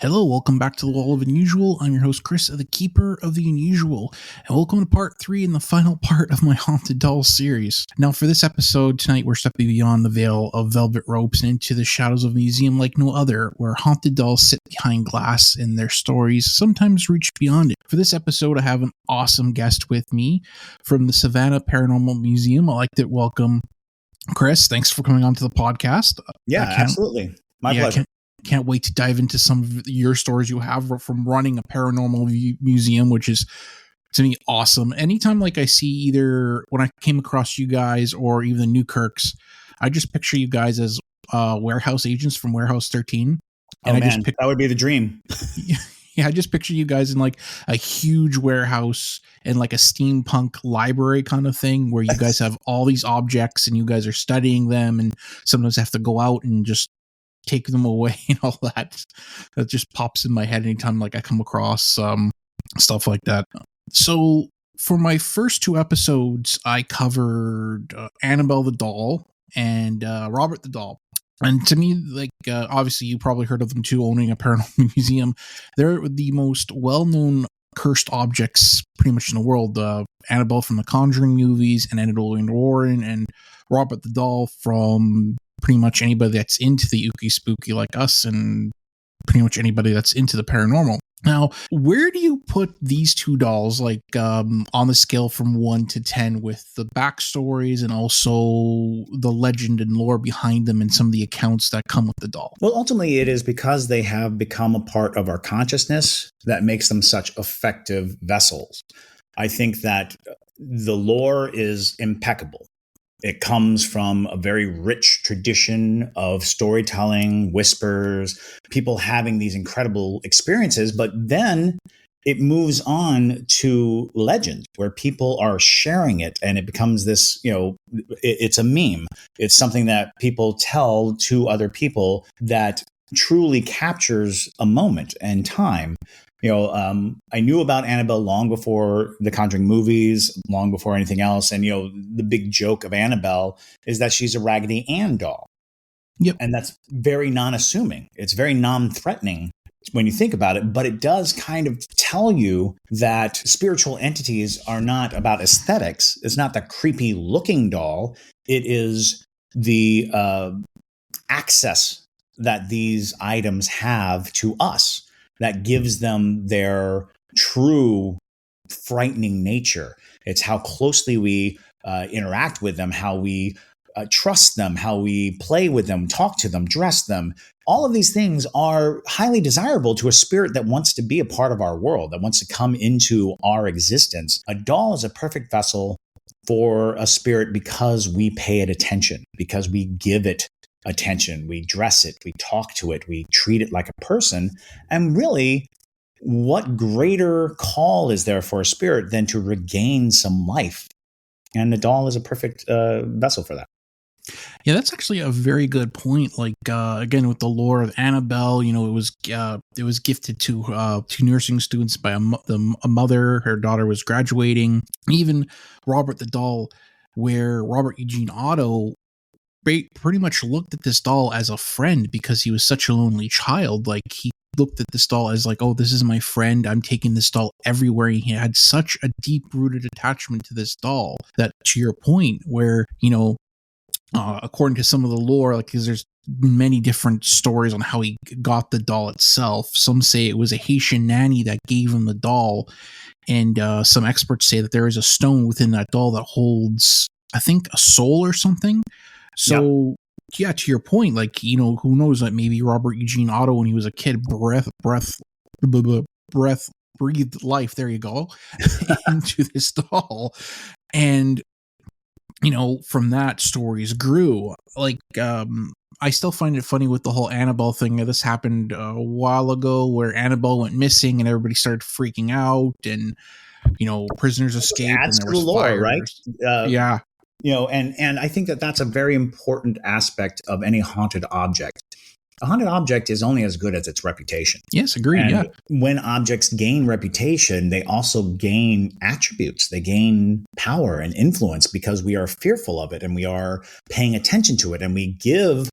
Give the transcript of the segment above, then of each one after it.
Hello, welcome back to the Wall of Unusual. I'm your host, Chris, the Keeper of the Unusual, and welcome to part 3 and the final part of my Haunted Dolls series. Now, for this episode, tonight we're stepping beyond the veil of velvet ropes and into the shadows of a museum like no other, where haunted dolls sit behind glass and their stories sometimes reach beyond it. For this episode, I have an awesome guest with me from the Savannah Paranormal Museum. I'd like to welcome Chris. Thanks for coming on to the podcast. Yeah, absolutely. My pleasure. Can't wait to dive into some of your stories you have from running a paranormal museum, which is, to me, awesome. Anytime I see either when I came across you guys or even the Newkirks, I just picture you guys as warehouse agents from Warehouse 13. And that would be the dream. Yeah, I just picture you guys in a huge warehouse and a steampunk library kind of thing where you guys have all these objects and you guys are studying them and sometimes have to go out and just take them away and all that. That just pops in my head anytime I come across stuff like that. So for my first 2 episodes, I covered Annabelle the doll and Robert the doll. And to me, obviously you probably heard of them too, owning a paranormal museum. They're the most well-known cursed objects pretty much in the world. Annabelle from the Conjuring movies and Annabelle Warren, and Robert the doll from pretty much anybody that's into the ooky spooky like us, and pretty much anybody that's into the paranormal. Now, where do you put these 2 dolls, on the scale from 1 to 10, with the backstories and also the legend and lore behind them and some of the accounts that come with the doll? Well, ultimately, it is because they have become a part of our consciousness that makes them such effective vessels. I think that the lore is impeccable. It comes from a very rich tradition of storytelling, whispers, people having these incredible experiences, but then it moves on to legend where people are sharing it and it becomes this, it's a meme. It's something that people tell to other people that truly captures a moment and time. I knew about Annabelle long before the Conjuring movies, long before anything else. And, the big joke of Annabelle is that she's a Raggedy Ann doll. Yep. And that's very non-assuming. It's very non-threatening when you think about it. But it does kind of tell you that spiritual entities are not about aesthetics. It's not the creepy looking doll. It is the access that these items have to us that gives them their true frightening nature. It's how closely we interact with them, how we trust them, how we play with them, talk to them, dress them. All of these things are highly desirable to a spirit that wants to be a part of our world, that wants to come into our existence. A doll is a perfect vessel for a spirit because we pay it attention, because we give it attention, we dress it, we talk to it, we treat it like a person. And really, what greater call is there for a spirit than to regain some life? And the doll is a perfect vessel for that. Yeah, that's actually a very good point. Again, with the lore of Annabelle, it was gifted to 2 nursing students by a mother. Her daughter was graduating. Even Robert the doll, where Robert Eugene Otto pretty much looked at this doll as a friend because he was such a lonely child. He looked at this doll as oh, this is my friend. I'm taking this doll everywhere. He had such a deep-rooted attachment to this doll that, to your point, where, according to some of the lore, because there's many different stories on how he got the doll itself. Some say it was a Haitian nanny that gave him the doll. And some experts say that there is a stone within that doll that holds, I think, a soul or something. So, yeah, to your point, who knows, maybe Robert Eugene Otto, when he was a kid, breathed life, there you go, into this doll. And, from that, stories grew. I still find it funny with the whole Annabelle thing. This happened a while ago where Annabelle went missing and everybody started freaking out and, prisoners escaped and there was fire. Right? Yeah. And I think that that's a very important aspect of any haunted object. A haunted object is only as good as its reputation. Yes, agreed. And yeah. When objects gain reputation, they also gain attributes. They gain power and influence because we are fearful of it and we are paying attention to it and we give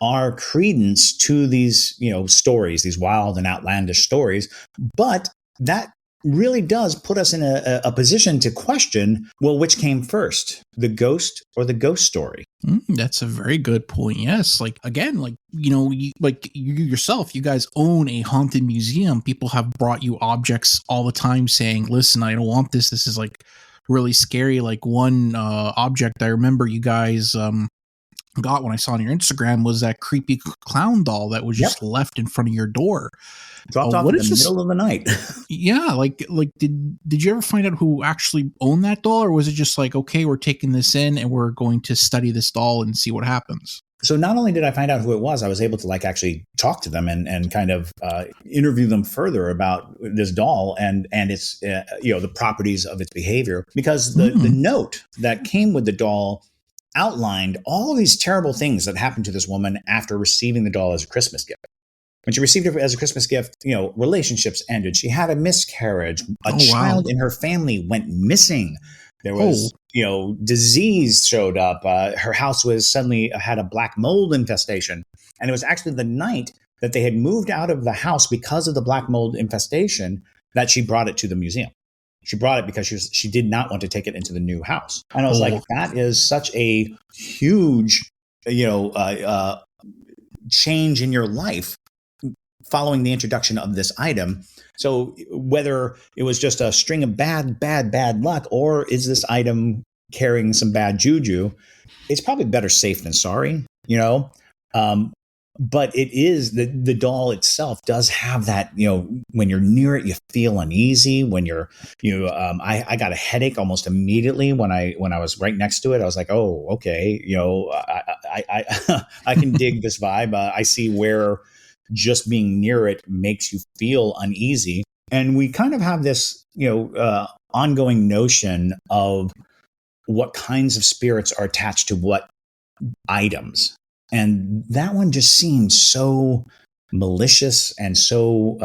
our credence to these, stories, these wild and outlandish stories. But that really does put us in a position to question, well, which came first, the ghost or the ghost story? That's a very good point. Yes. Like, again, like, you yourself, you guys own a haunted museum. People have brought you objects all the time saying, listen, I don't want this. This is like really scary. Like one object I remember you guys got when I saw on your Instagram was that creepy clown doll that was just left in front of your door. Dropped off What in is the this? middle of the night. Yeah, like did you ever find out who actually owned that doll, or was it just like, okay, we're taking this in and we're going to study this doll and see what happens? So not only did I find out who it was, I was able to actually talk to them and kind of interview them further about this doll and its the properties of its behavior, because the note that came with the doll outlined all these terrible things that happened to this woman after receiving the doll as a Christmas gift. When she received it as a Christmas gift, relationships ended. She had a miscarriage. A child in her family went missing. There was, disease showed up. Her house was suddenly had a black mold infestation. And it was actually the night that they had moved out of the house because of the black mold infestation that she brought it to the museum. She brought it because she did not want to take it into the new house. And I was like, that is such a huge, change in your life following the introduction of this item. So whether it was just a string of bad luck, or is this item carrying some bad juju, it's probably better safe than sorry, but it is the doll itself does have that, when you're near it, you feel uneasy. When I got a headache almost immediately when I was right next to it. I was like, oh, okay. I can dig this vibe. I see where just being near it makes you feel uneasy. And we kind of have this, ongoing notion of what kinds of spirits are attached to what items. And that one just seems so malicious and so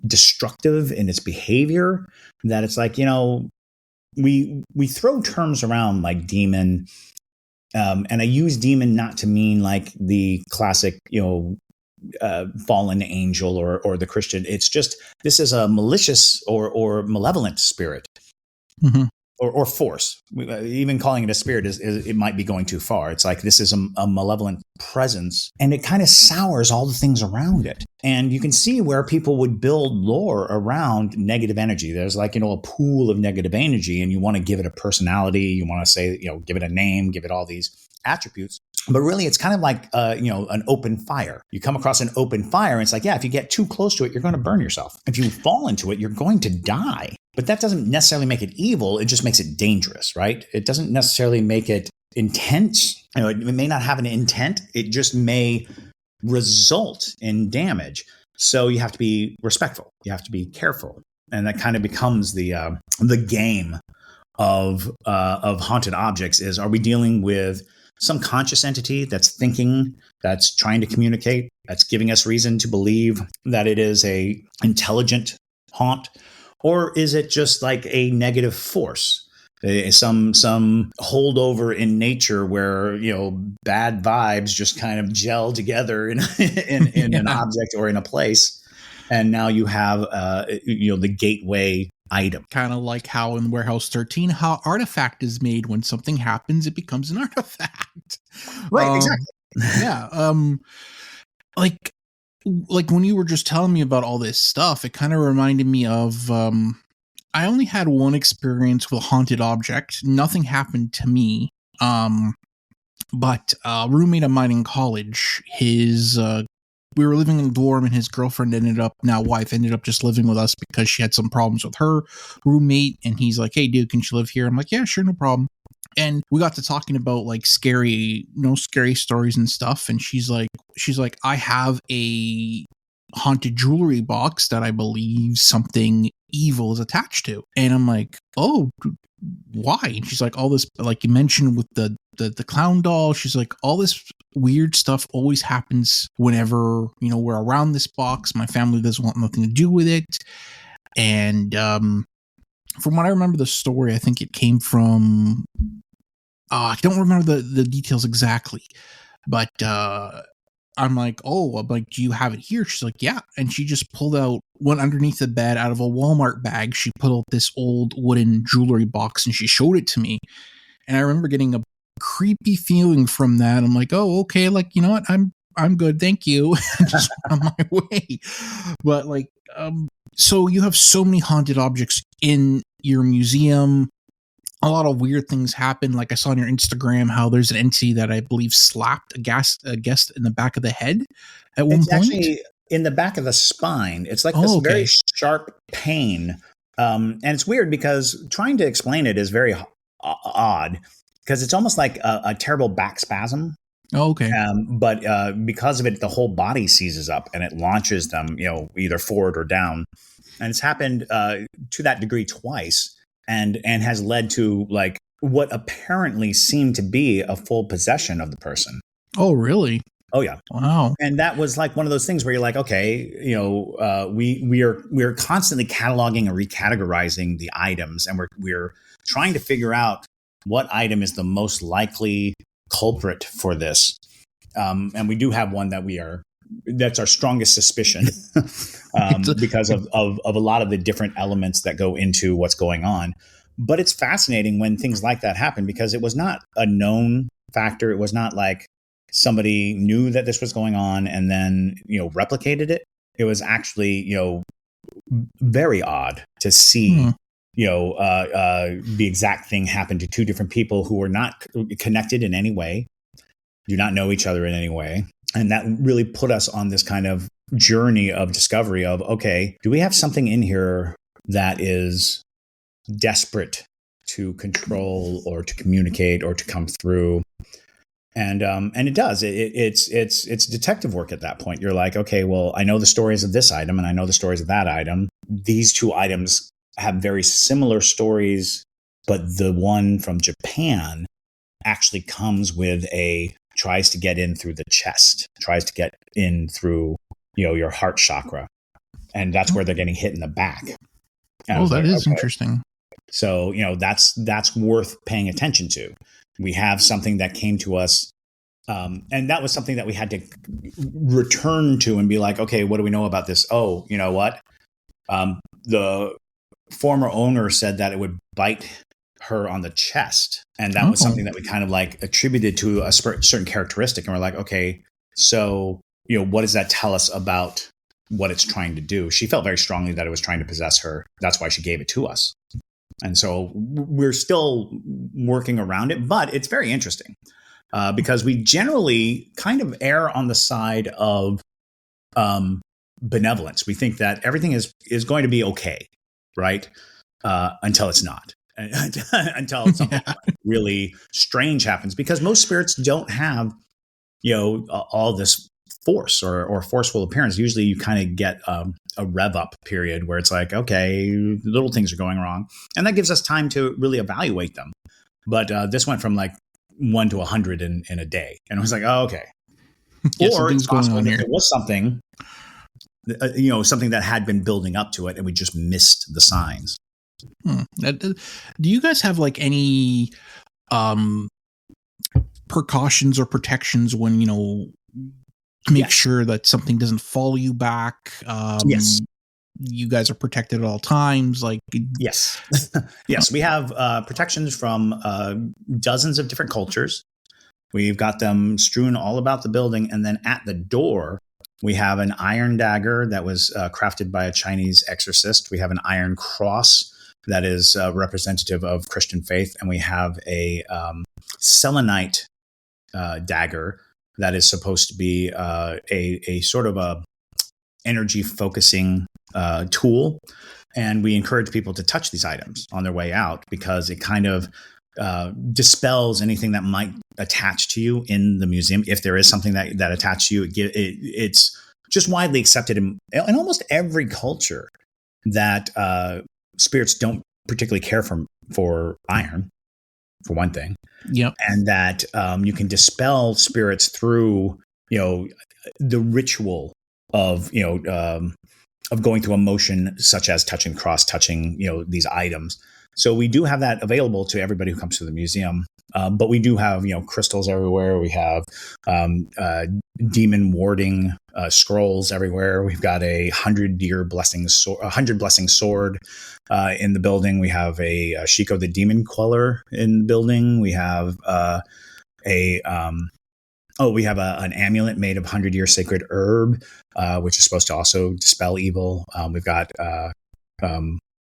destructive in its behavior that it's like, we throw terms around like demon. And I use demon not to mean like the classic, fallen angel or the Christian. It's just, this is a malicious or malevolent spirit. Mm-hmm. Or force. Even calling it a spirit is it might be going too far. It's like this is a malevolent presence, and it kind of sours all the things around it. And you can see where people would build lore around negative energy. There's like, a pool of negative energy, and you want to give it a personality. You want to say, give it a name, give it all these attributes. But really, it's kind of like, an open fire. You come across an open fire, and it's like, yeah, if you get too close to it, you're going to burn yourself. If you fall into it, you're going to die. But that doesn't necessarily make it evil. It just makes it dangerous, right? It doesn't necessarily make it intense. It may not have an intent. It just may result in damage. So you have to be respectful. You have to be careful. And that kind of becomes the game of haunted objects is, are we dealing with some conscious entity that's thinking, that's trying to communicate, that's giving us reason to believe that it is a intelligent haunt? Or is it just like a negative force, some holdover in nature where, bad vibes just kind of gel together in an object or in a place, and now you have the gateway item. Kind of like how in Warehouse 13, how artifact is made. When something happens, it becomes an artifact. Right, exactly. Yeah. Like when you were just telling me about all this stuff, it kind of reminded me of, I only had one experience with a haunted object. Nothing happened to me. But a roommate of mine in college, we were living in a dorm, and his girlfriend wife ended up just living with us because she had some problems with her roommate. And he's like, hey dude, can she live here? I'm like, yeah, sure. No problem. And we got to talking about like scary stories and stuff. And she's like, I have a haunted jewelry box that I believe something evil is attached to. And I'm like, oh, why? And she's like, all this, like you mentioned with the clown doll. She's like, all this weird stuff always happens whenever, we're around this box. My family doesn't want nothing to do with it. And from what I remember the story, I think it came from, I don't remember the details exactly, But I'm like, oh, I'm like, do you have it here? She's like, yeah. And she just pulled out one underneath the bed out of a Walmart bag. She put out this old wooden jewelry box and she showed it to me. And I remember getting a creepy feeling from that. I'm like, oh, okay, like, you know what? I'm good, thank you. Just on my way. But like, so you have so many haunted objects in your museum. A lot of weird things happen. Like I saw on your Instagram how there's an entity that I believe slapped a guest in the back of the head at one It's point. actually in the back of the spine. It's like this Oh, very okay. sharp pain. And it's weird because trying to explain it is very odd because it's almost like a terrible back spasm. Oh, okay. But because of it, the whole body seizes up and it launches them, either forward or down. And it's happened to that degree twice, and has led to like what apparently seemed to be a full possession of the person. Oh, really? Oh yeah. Wow. And that was like one of those things where you're like, okay, we're constantly cataloging and recategorizing the items, and we're trying to figure out what item is the most likely culprit for this. And we do have one that's our strongest suspicion because of a lot of the different elements that go into what's going on. But it's fascinating when things like that happen because it was not a known factor. It was not like somebody knew that this was going on and then, replicated it. It was actually, very odd to see, the exact thing happen to two different people who were not connected in any way, do not know each other in any way. And that really put us on this kind of journey of discovery of, okay, do we have something in here that is desperate to control or to communicate or to come through? And it does. It's detective work at that point. You're like, okay, well, I know the stories of this item and I know the stories of that item. These two items have very similar stories, but the one from Japan actually comes with tries to get in through the chest, tries to get in through, your heart chakra. And that's where they're getting hit in the back. And that is interesting. So, that's worth paying attention to. We have something that came to us, and that was something that we had to return to and be like, okay, what do we know about this? Oh, you know what? The former owner said that it would bite her on the chest. And that was something that we kind of like attributed to a certain characteristic. And we're like, okay, so, what does that tell us about what it's trying to do? She felt very strongly that it was trying to possess her. That's why she gave it to us. And so we're still working around it, but it's very interesting because we generally kind of err on the side of benevolence. We think that everything is going to be okay, right? Until it's not. Until something really strange happens, because most spirits don't have, all this force or forceful appearance. Usually you kind of get a rev up period where it's like, okay, little things are going wrong. And that gives us time to really evaluate them. But this went from like 1 to 100 in a day. And I was like, oh, okay. Or it's possible that there was something, something that had been building up to it and we just missed the signs. Do you guys have like any precautions or protections when, make sure that something doesn't follow you back? Yes. You guys are protected at all times. Like, yes. Yes. We have protections from dozens of different cultures. We've got them strewn all about the building. And then at the door, we have an iron dagger that was crafted by a Chinese exorcist. We have an iron cross that is representative of Christian faith. And we have a selenite dagger that is supposed to be a sort of a energy focusing tool. And we encourage people to touch these items on their way out because it kind of dispels anything that might attach to you in the museum. If there is something that attached to you, it's just widely accepted in almost every culture that spirits don't particularly care for iron, for one thing. Yep. And that you can dispel spirits through, the ritual of going through a motion such as touching the cross, touching, these items. So we do have that available to everybody who comes to the museum. But we do have, crystals everywhere. We have demon warding scrolls everywhere. We've got a 100 blessing sword in the building. We have a Shiko the Demon Queller in the building. We have an amulet made of 100-year sacred herb, which is supposed to also dispel evil. We've got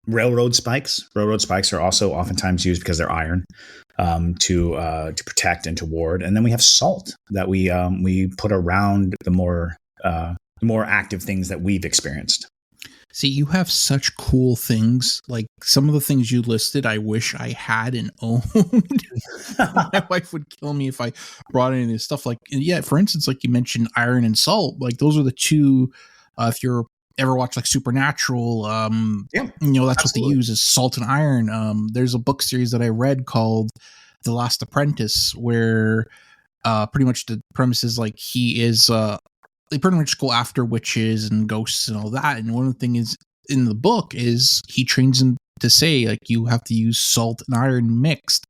railroad spikes. Railroad spikes are also oftentimes used because they're iron to protect and to ward. And then we have salt that we put around the more active things that we've experienced. See, you have such cool things. Like some of the things you listed, I wish I had and owned. My wife would kill me if I brought any of this stuff. Like, yeah, for instance, like you mentioned iron and salt. Like those are the two, if you're ever watch like Supernatural, that's absolutely what they use is salt and iron. There's a book series that I read called The Last Apprentice, where pretty much the premise is like he is they pretty much go after witches and ghosts and all that. And one of the things in the book is he trains them to say like you have to use salt and iron mixed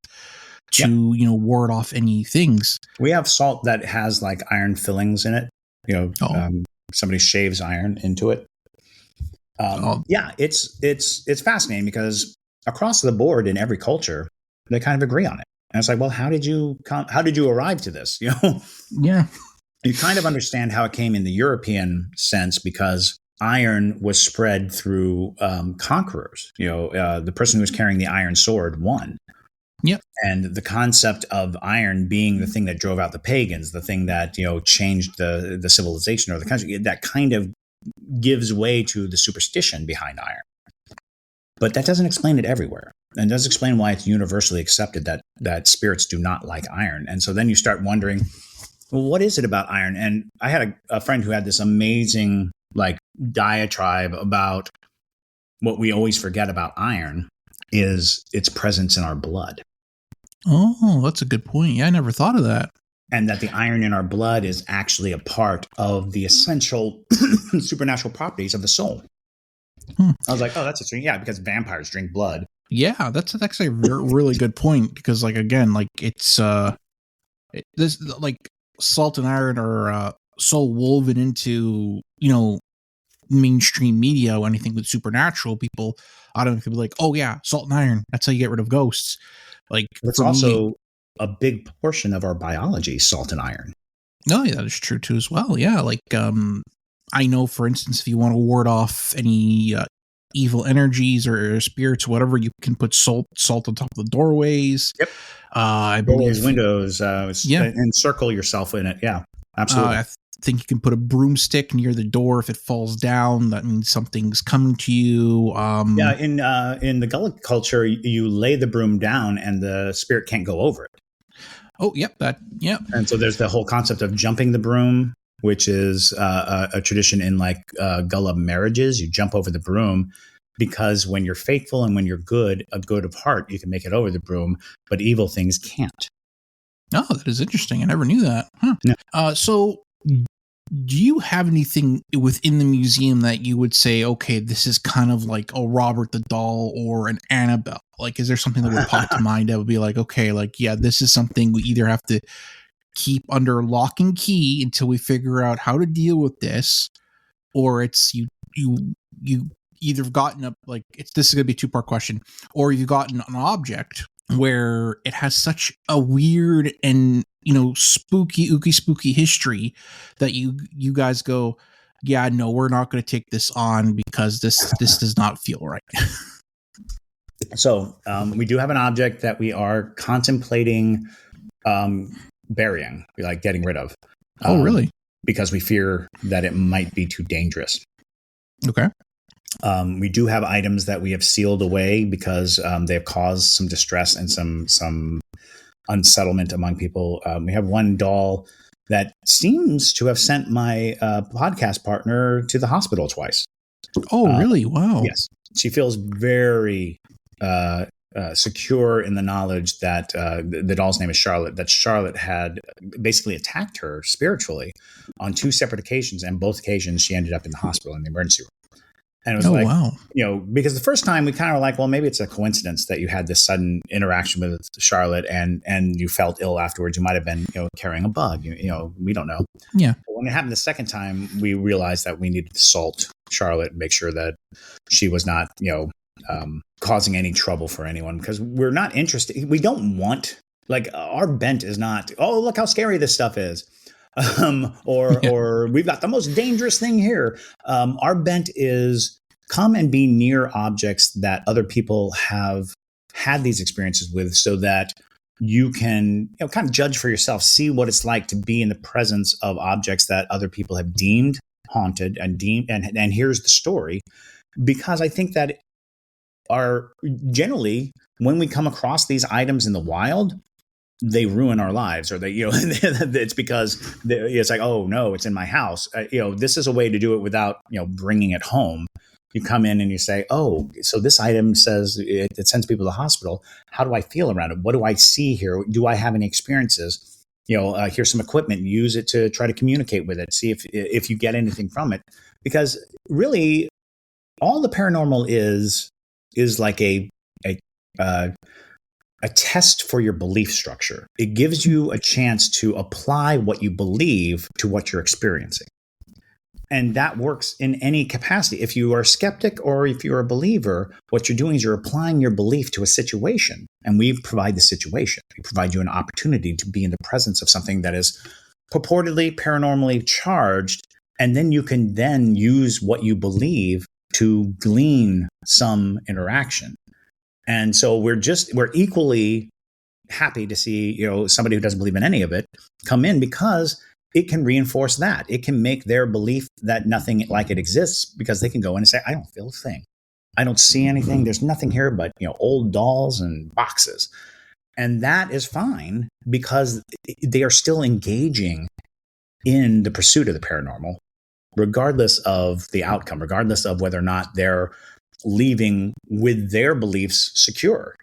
to ward off any things. We have salt that has like iron fillings in it. Somebody shaves iron into it. It's fascinating because across the board in every culture they kind of agree on it. And it's like, well, how did you arrive to this? Yeah. You kind of understand how it came in the European sense because iron was spread through conquerors. The person who was carrying the iron sword won. Yep. And the concept of iron being the thing that drove out the pagans, the thing that changed the civilization or the country, that kind of gives way to the superstition behind iron. But that doesn't explain it everywhere. And does explain why it's universally accepted that spirits do not like iron. And so then you start wondering, well, what is it about iron? And I had a friend who had this amazing like diatribe about what we always forget about iron is its presence in our blood. Oh, that's a good point. Yeah, I never thought of that. And that the iron in our blood is actually a part of the essential supernatural properties of the soul. I was like, oh, that's interesting. Yeah, because vampires drink blood. Yeah, that's actually a really good point because, like, again, like it's this like salt and iron are so woven into mainstream media or anything with supernatural. People automatically be like, oh yeah, salt and iron. That's how you get rid of ghosts. Like it's also a big portion of our biology, salt and iron. No, yeah, that is true too as well. Yeah, like I know, for instance, if you want to ward off any evil energies or spirits, whatever, you can put salt on top of the doorways. Yep. I believe windows. And circle yourself in it. Yeah, absolutely. I think you can put a broomstick near the door. If it falls down, that means something's coming to you. In the Gullah culture, you lay the broom down and the spirit can't go over it. Oh, yep, And so there's the whole concept of jumping the broom, which is a tradition in like Gullah marriages. You jump over the broom because when you're faithful and when you're good of heart, you can make it over the broom, but evil things can't. Oh, that is interesting. I never knew that. Huh. Yeah. So do you have anything within the museum that you would say, okay, this is kind of like a Robert the Doll or an Annabelle? Like, is there something that would pop to mind that would be like, okay, like, yeah, this is something we either have to keep under lock and key until we figure out how to deal with this, or it's you either gotten up like this is going to be a 2-part question, or you've gotten an object where it has such a weird and spooky history that you guys go, yeah, no, we're not going to take this on because this does not feel right. So we do have an object that we are contemplating burying, like getting rid of. Oh, really? Because we fear that it might be too dangerous. Okay. We do have items that we have sealed away because they have caused some distress and some unsettlement among people. We have one doll that seems to have sent my podcast partner to the hospital twice. Oh, really? Wow. Yes. She feels very secure in the knowledge that the doll's name is Charlotte, that Charlotte had basically attacked her spiritually on 2 separate occasions. And both occasions she ended up in the hospital in the emergency room. And it was Oh, like, wow. because the first time we kind of were like, well, maybe it's a coincidence that you had this sudden interaction with Charlotte and you felt ill afterwards. You might have been, carrying a bug. We don't know. Yeah. But when it happened the second time, we realized that we needed to salt Charlotte and make sure that she was not, causing any trouble for anyone, because we're not interested. We don't want, like, our bent is not, oh, look how scary this stuff is. Or we've got the most dangerous thing here. Our bent is come and be near objects that other people have had these experiences with, so that you can kind of judge for yourself, see what it's like to be in the presence of objects that other people have deemed haunted and here's the story. Because I think that generally, when we come across these items in the wild, they ruin our lives, or it's because it's like, oh no, it's in my house. This is a way to do it without, bringing it home. You come in and you say, oh, so this item says it sends people to the hospital. How do I feel around it? What do I see here? Do I have any experiences? Here's some equipment, use it to try to communicate with it. See if you get anything from it, because really all the paranormal is like a test for your belief structure. It gives you a chance to apply what you believe to what you're experiencing. And that works in any capacity. If you are a skeptic or if you're a believer, what you're doing is you're applying your belief to a situation. And we provide the situation. We provide you an opportunity to be in the presence of something that is purportedly paranormally charged. And then you can then use what you believe to glean some interaction. And so we're equally happy to see, somebody who doesn't believe in any of it come in, because it can reinforce that. It can make their belief that nothing like it exists, because they can go in and say, I don't feel a thing. I don't see anything. There's nothing here but, old dolls and boxes. And that is fine, because they are still engaging in the pursuit of the paranormal, regardless of the outcome, regardless of whether or not they're leaving with their beliefs secure,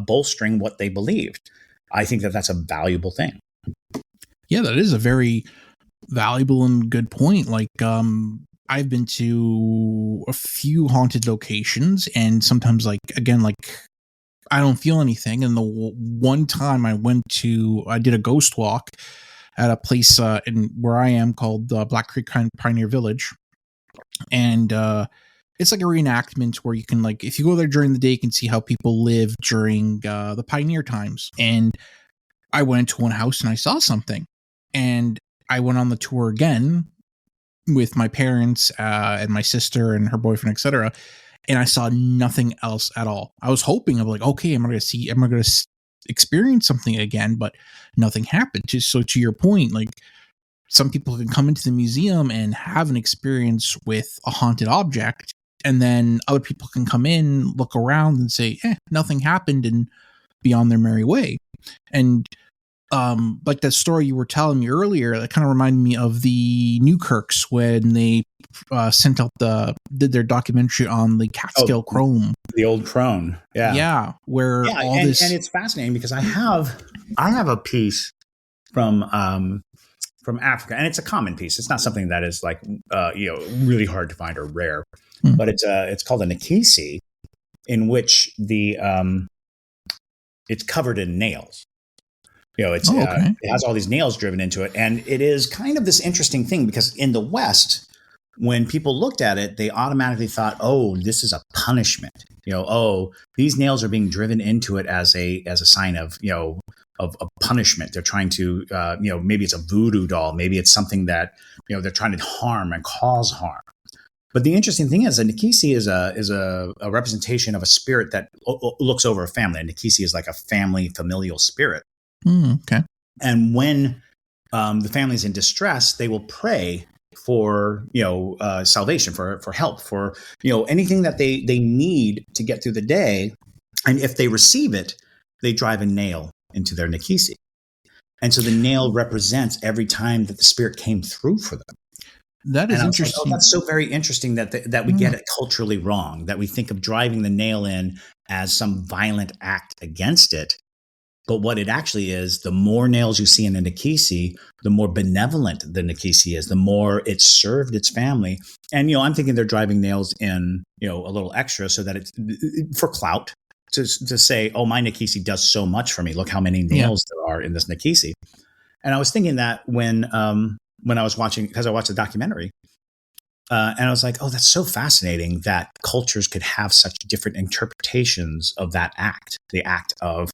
bolstering what they believed. I think that that's a valuable thing. Yeah, that is a very valuable and good point. Like, I've been to a few haunted locations, and sometimes, like, again, like, I don't feel anything. And the one time I did a ghost walk at a place in where I am called Black Creek Pioneer Village. And it's like a reenactment where you can, like, if you go there during the day, you can see how people live during the pioneer times. And I went to one house and I saw something. And I went on the tour again with my parents and my sister and her boyfriend, etc. And I saw nothing else at all. I was hoping, I'm like, okay, am I going to experience something again? But nothing happened. So to your point, like, some people can come into the museum and have an experience with a haunted object, and then other people can come in, look around, and say, nothing happened, and be on their merry way. And like that story you were telling me earlier, that kind of reminded me of the Newkirks when they did their documentary on the Catskill Crone. The old crone. Yeah. Where and it's fascinating, because I have a piece from Africa, and it's a common piece. It's not something that is like, really hard to find or rare, but it's called a Nikisi, in which it's covered in nails. It has all these nails driven into it. And it is kind of this interesting thing, because in the West, when people looked at it, they automatically thought, oh, this is a punishment. These nails are being driven into it as a sign of punishment. They're trying to, maybe it's a voodoo doll. Maybe it's something that, they're trying to harm and cause harm. But the interesting thing is, a Nikisi is a representation of a spirit that looks over a family. A Nikisi is like a familial spirit. Okay. And when the family is in distress, they will pray for salvation, for help, for anything that they need to get through the day. And if they receive it, they drive a nail into their Nikisi. And so the nail represents every time that the spirit came through for them. That is interesting. Like, that's so very interesting that we get it culturally wrong, that we think of driving the nail in as some violent act against it. But what it actually is, the more nails you see in a Nikisi, the more benevolent the Nikisi is, the more it served its family. And, I'm thinking they're driving nails in, a little extra so that it's for clout to say, oh, my Nikisi does so much for me. Look how many Yeah. nails there are in this Nikisi. And I was thinking that when I was watching, because I watched the documentary, and I was like, oh, that's so fascinating that cultures could have such different interpretations of that act, the act of,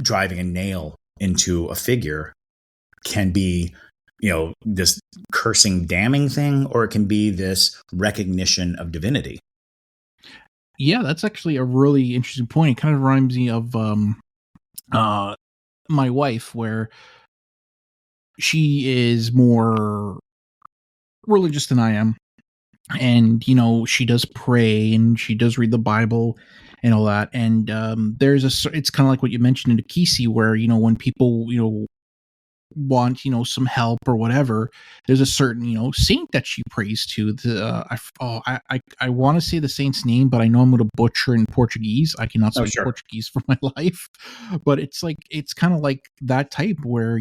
driving a nail into a figure can be, this cursing, damning thing, or it can be this recognition of divinity. Yeah, that's actually a really interesting point. It kind of reminds me of my wife, where she is more religious than I am. And, she does pray and she does read the Bible and all that. And it's kind of like what you mentioned in Akisi, where, when people, want, some help or whatever, there's a certain, saint that she prays to. I want to say the saint's name, but I know I'm going to butcher in Portuguese. I cannot speak Portuguese for my life. But it's kind of like that type where,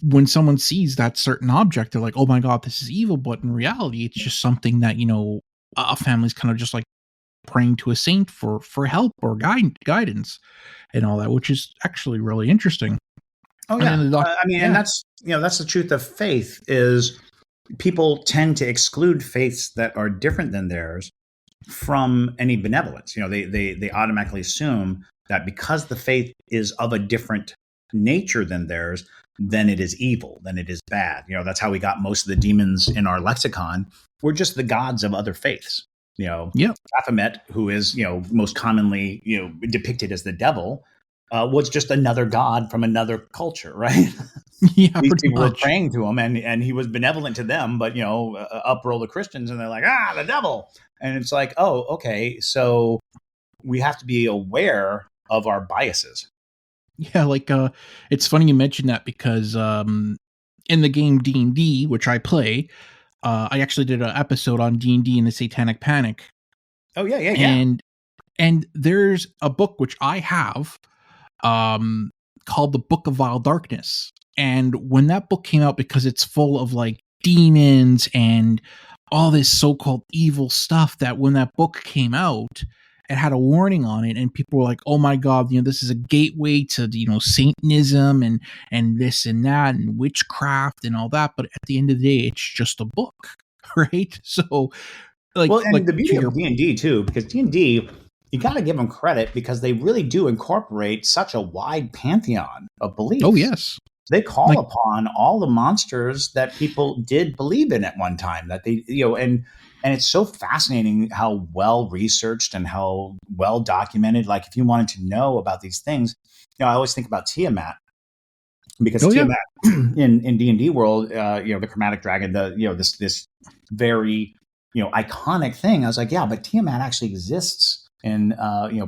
when someone sees that certain object, they're like, oh my God, this is evil. But in reality, it's just something that, a family's kind of just like praying to a saint for help or guidance and all that, which is actually really interesting. Oh yeah. And that's, that's the truth of faith is people tend to exclude faiths that are different than theirs from any benevolence. They automatically assume that because the faith is of a different nature than theirs, then it is evil, then it is bad. That's how we got most of the demons in our lexicon. We're just the gods of other faiths. Baphomet, who is, most commonly, depicted as the devil, was just another god from another culture, right? Yeah, these people were praying to him, and he was benevolent to them, but up roll the Christians, and they're like, the devil. And it's like, oh, okay, so we have to be aware of our biases. Yeah, it's funny you mentioned that because in the game D&D, which I play, I actually did an episode on D&D and the Satanic Panic. Oh yeah. And there's a book which I have called the Book of Vile Darkness. And when that book came out, because it's full of like demons and all this so-called evil stuff, that when that book came out, it had a warning on it, and people were like, oh my God, this is a gateway to, Satanism and this and that and witchcraft and all that. But at the end of the day, it's just a book, right? So the beauty of D&D too, because D&D, you got to give them credit because they really do incorporate such a wide pantheon of beliefs. Oh yes. They call upon all the monsters that people did believe in at one time, that they, and it's so fascinating how well researched and how well documented. Like if you wanted to know about these things, I always think about Tiamat, because Tiamat in D&D world, the chromatic dragon, this very, iconic thing. I was like, yeah, but Tiamat actually exists in,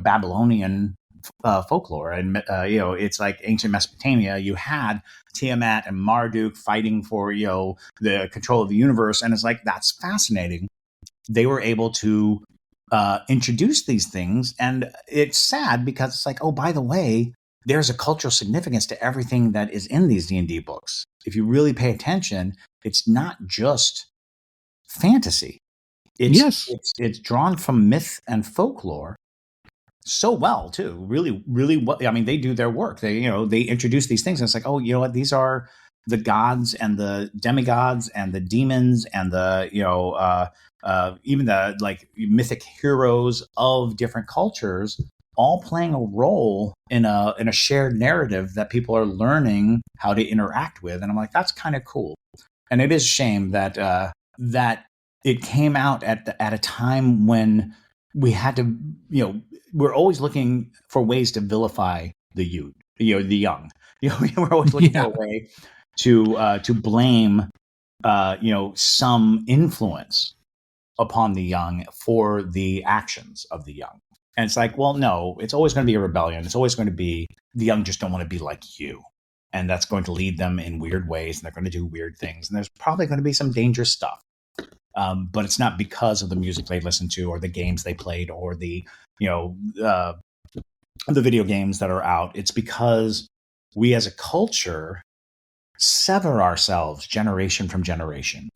Babylonian folklore, and it's like ancient Mesopotamia. You had Tiamat and Marduk fighting for the control of the universe, and it's like, that's fascinating. They were able to introduce these things, and it's sad because it's like, oh, by the way, there's a cultural significance to everything that is in these D&D books. If you really pay attention, it's not just fantasy. It's drawn from myth and folklore so well too. Really, really well. I mean, they do their work. They introduce these things, and it's like, oh, you know what? These are the gods and the demigods and the demons and the even the like mythic heroes of different cultures, all playing a role in a shared narrative that people are learning how to interact with. And I'm like, that's kind of cool. And it is a shame that that it came out at a time when we had to, we're always looking for ways to vilify the youth, the young. We're always looking for a way to blame, some influence upon the young for the actions of the young. And it's like, well, no, it's always going to be a rebellion. It's always going to be the young just don't want to be like you. And that's going to lead them in weird ways, and they're going to do weird things. And there's probably going to be some dangerous stuff. But it's not because of the music they listened to or the games they played or the video games that are out. It's because we as a culture sever ourselves generation from generation.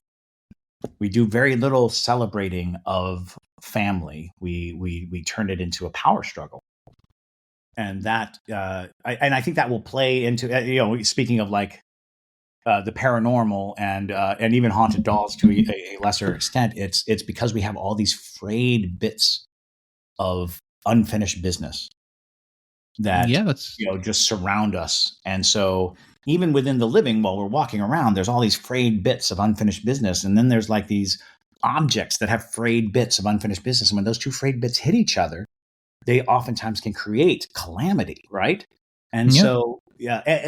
We do very little celebrating of family. We turn it into a power struggle. And that, I think that will play into, speaking of like the paranormal and even haunted dolls to a lesser extent, it's because we have all these frayed bits of unfinished business that that's just surround us. And so even within the living, while we're walking around, there's all these frayed bits of unfinished business, and then there's like these objects that have frayed bits of unfinished business, and when those two frayed bits hit each other, they oftentimes can create calamity, right? And so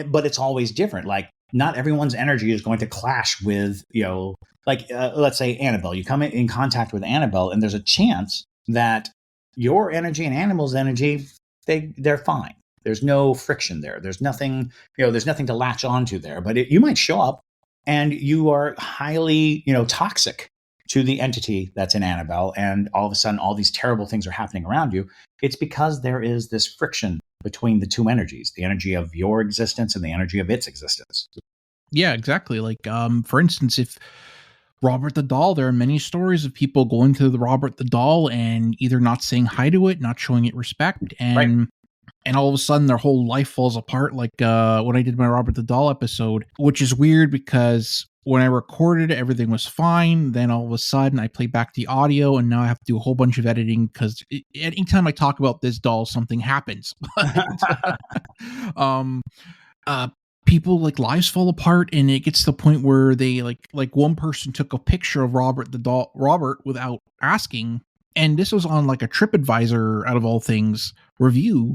but it's always different. Like not everyone's energy is going to clash with let's say Annabelle. You come in contact with Annabelle, and there's a chance that your energy and Annabelle's energy, they're fine. There's no friction there. There's nothing, there's nothing to latch onto there. But you might show up and you are highly, toxic to the entity that's in Annabelle, and all of a sudden all these terrible things are happening around you. It's because there is this friction between the two energies, the energy of your existence and the energy of its existence. Yeah, exactly. Like, for instance, if Robert the doll, there are many stories of people going to the Robert the doll and either not saying hi to it, not showing it respect, and all of a sudden their whole life falls apart. Like when I did my Robert the doll episode, which is weird because when I recorded it, everything was fine. Then all of a sudden I play back the audio, and now I have to do a whole bunch of editing because anytime I talk about this doll, something happens. People like lives fall apart, and it gets to the point where they like one person took a picture of Robert without asking, and this was on like a TripAdvisor out of all things review,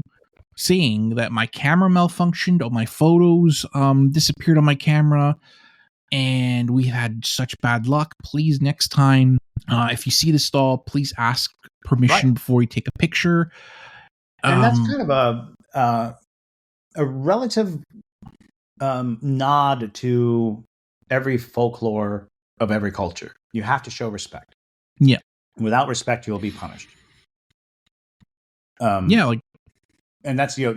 saying that my camera malfunctioned, or my photos disappeared on my camera, and we had such bad luck. Please, next time, if you see this doll, please ask permission before you take a picture. And that's kind of a relative nod to every folklore of every culture. You have to show respect. Yeah. Without respect, you'll be punished. And that's the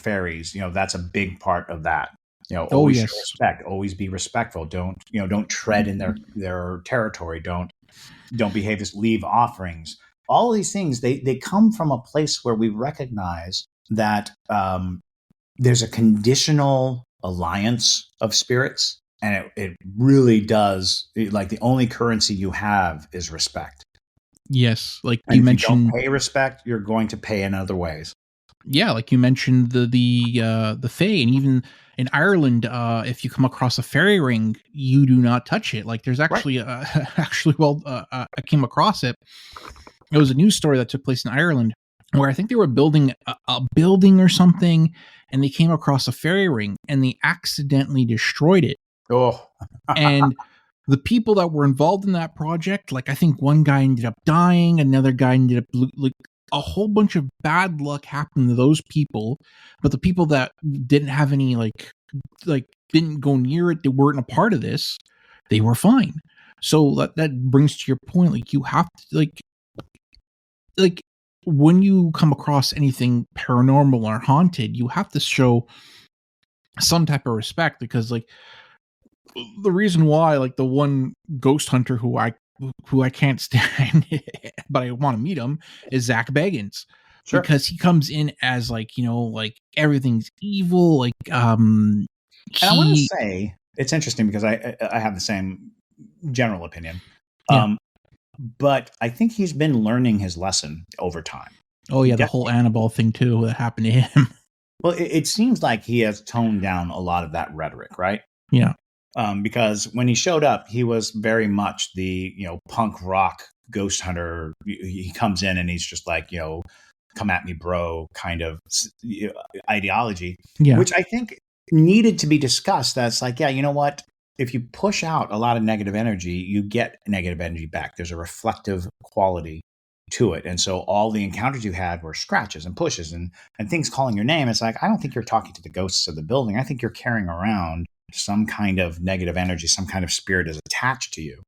fairies. That's a big part of that. Always show respect. Always be respectful. Don't tread in their territory. Don't behave as leave offerings. All of these things they come from a place where we recognize that there's a conditional alliance of spirits, and it really does. Like the only currency you have is respect. Yes, like and you if mentioned, you don't pay respect, you're going to pay in other ways. Yeah, like you mentioned the Fae, and even in Ireland, if you come across a fairy ring, you do not touch it. Like there's actually I came across it. It was a news story that took place in Ireland where I think they were building a building or something, and they came across a fairy ring and they accidentally destroyed it. Oh, and the people that were involved in that project, like I think one guy ended up dying, another guy ended up like a whole bunch of bad luck happened to those people, but the people that didn't have any like didn't go near it, they weren't a part of this, they were fine. So that brings to your point, like you have to like when you come across anything paranormal or haunted, you have to show some type of respect, because like the reason why, like the one ghost hunter who I can't stand, but I want to meet him, is Zach Bagans. Sure. Because he comes in as like, like everything's evil. Like, and I want to say it's interesting because I have the same general opinion. Yeah. But I think he's been learning his lesson over time. Oh yeah, the whole Annabelle thing too that happened to him. Well, it seems like he has toned down a lot of that rhetoric, right? Yeah. Because when he showed up, he was very much the punk rock ghost hunter. He comes in and he's just like come at me, bro, kind of ideology, which I think needed to be discussed. That's like, yeah, you know what? If you push out a lot of negative energy, you get negative energy back. There's a reflective quality to it. And so all the encounters you had were scratches and pushes and things calling your name. It's like, I don't think you're talking to the ghosts of the building. I think you're carrying around some kind of negative energy, some kind of spirit is attached to you.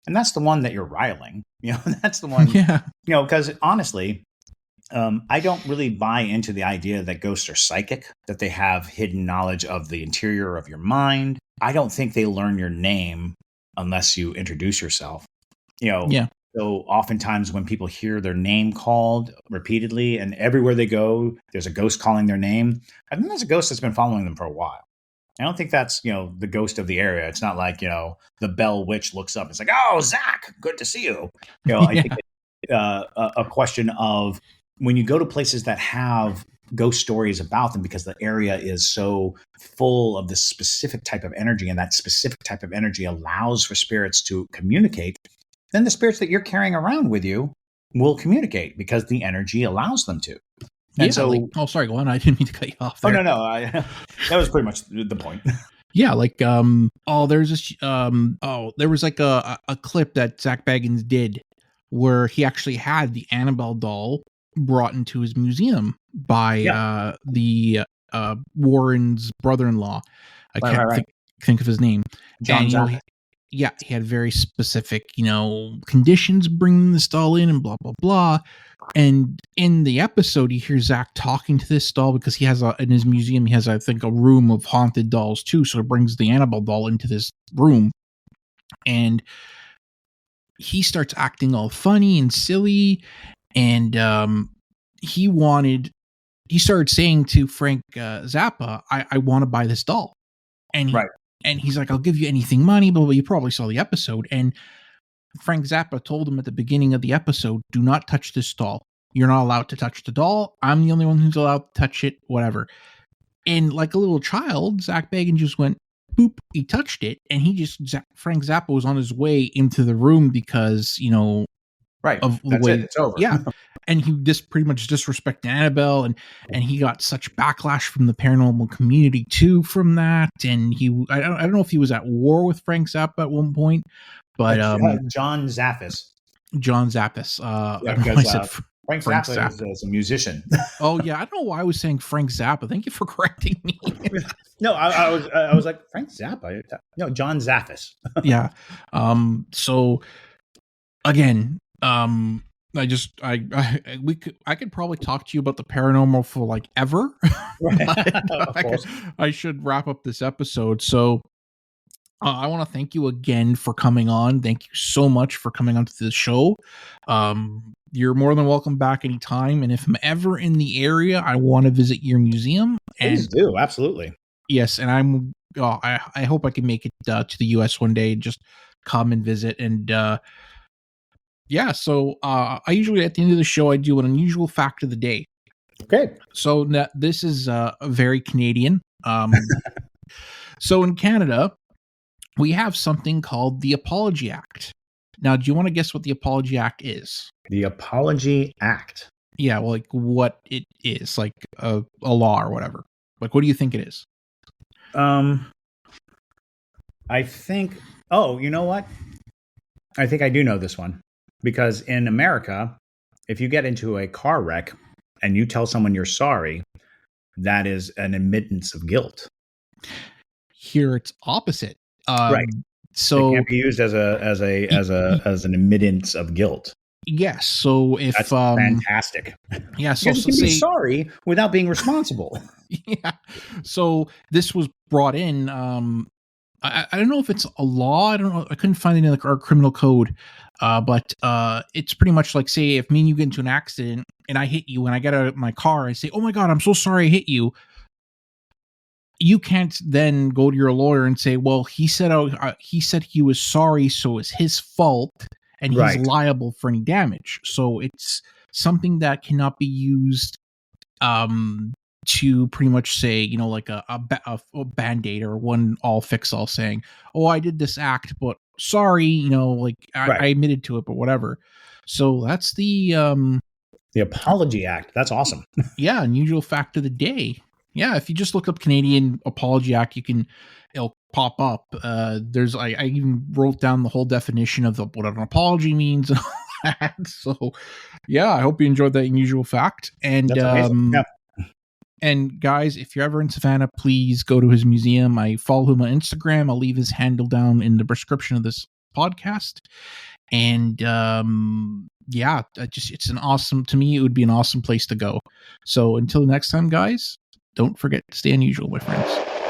And that's the one that you're riling. That's the one, Yeah. because honestly, I don't really buy into the idea that ghosts are psychic, that they have hidden knowledge of the interior of your mind. I don't think they learn your name unless you introduce yourself. Yeah. So oftentimes when people hear their name called repeatedly and everywhere they go, there's a ghost calling their name, I think there's a ghost that's been following them for a while. I don't think that's, the ghost of the area. It's not like, the Bell Witch looks up. It's like, oh, Zach, good to see you. I think it's a question of when you go to places that have ghost stories about them because the area is so full of this specific type of energy, and that specific type of energy allows for spirits to communicate, then the spirits that you're carrying around with you will communicate because the energy allows them to. And so, sorry, go on. I didn't mean to cut you off there. Oh, no. That was pretty much the point. Yeah, there's this, there was like a clip that Zach Baggins did where he actually had the Annabelle doll brought into his museum by the Warren's brother-in-law. I can't think of his name. John Zappis. He had very specific, conditions bringing this doll in and blah, blah, blah. And in the episode, you hear Zach talking to this doll because he has in his museum, he has, I think, a room of haunted dolls too. So it brings the Annabelle doll into this room. And he starts acting all funny and silly. And he started saying to Frank Zappa, I want to buy this doll. And and he's like, I'll give you anything money, but you probably saw the episode. And Frank Zappa told him at the beginning of the episode, do not touch this doll. You're not allowed to touch the doll. I'm the only one who's allowed to touch it, whatever. And like a little child, Zach Bagans just went, boop, he touched it. And Frank Zappa was on his way into the room because, of the way it's over. Yeah. And he just pretty much disrespected Annabelle, and he got such backlash from the paranormal community too from that. And I don't know if he was at war with Frank Zappa at one point, but John Zappis. Frank Zappa is a musician. Oh yeah, I don't know why I was saying Frank Zappa. Thank you for correcting me. No, I was like Frank Zappa. No, John Zappis. Yeah. So again, I could probably talk to you about the paranormal for like ever. But I should wrap up this episode. So I want to thank you again for coming on. Thank you so much for coming onto the show. You're more than welcome back anytime. And if I'm ever in the area, I want to visit your museum. Please do. Absolutely. Yes. And I hope I can make it to the US one day and just come and visit. And, so I usually at the end of the show, I do an unusual fact of the day. Okay. So this is very Canadian. So in Canada, we have something called the Apology Act. Now, do you want to guess what the Apology Act is? The Apology Act? Yeah, well, like what it is, like a law or whatever. Like, what do you think it is? I think, you know what? I think I do know this one. Because in America, if you get into a car wreck and you tell someone you're sorry, that is an admittance of guilt. Here it's opposite. Right. So it can't be used as an admittance of guilt. Yes. So if that's fantastic. Yeah. So you can be sorry without being responsible. Yeah. So this was brought in. I don't know if it's a law. I don't know. I couldn't find it in our criminal code. But it's pretty much like, say, if me and you get into an accident and I hit you and I get out of my car, I say, oh my God, I'm so sorry I hit you. You can't then go to your lawyer and say, well, he said he was sorry, so it's his fault and he's liable for any damage. So it's something that cannot be used to pretty much say, like a Band-Aid or one all fix all saying, oh, I did this act, but sorry, I admitted to it, but whatever. So that's the Apology Act. That's awesome. Yeah. Unusual fact of the day. Yeah. If you just look up Canadian Apology Act, it'll pop up. I even wrote down the whole definition of what an apology means and all that. So yeah, I hope you enjoyed that unusual fact. And, that's amazing. Yeah. And guys, if you're ever in Savannah, please go to his museum. I follow him on Instagram. I'll leave his handle down in the description of this podcast. And yeah, it's an awesome, to me, it would be an awesome place to go. So until next time, guys, don't forget to stay unusual, my friends.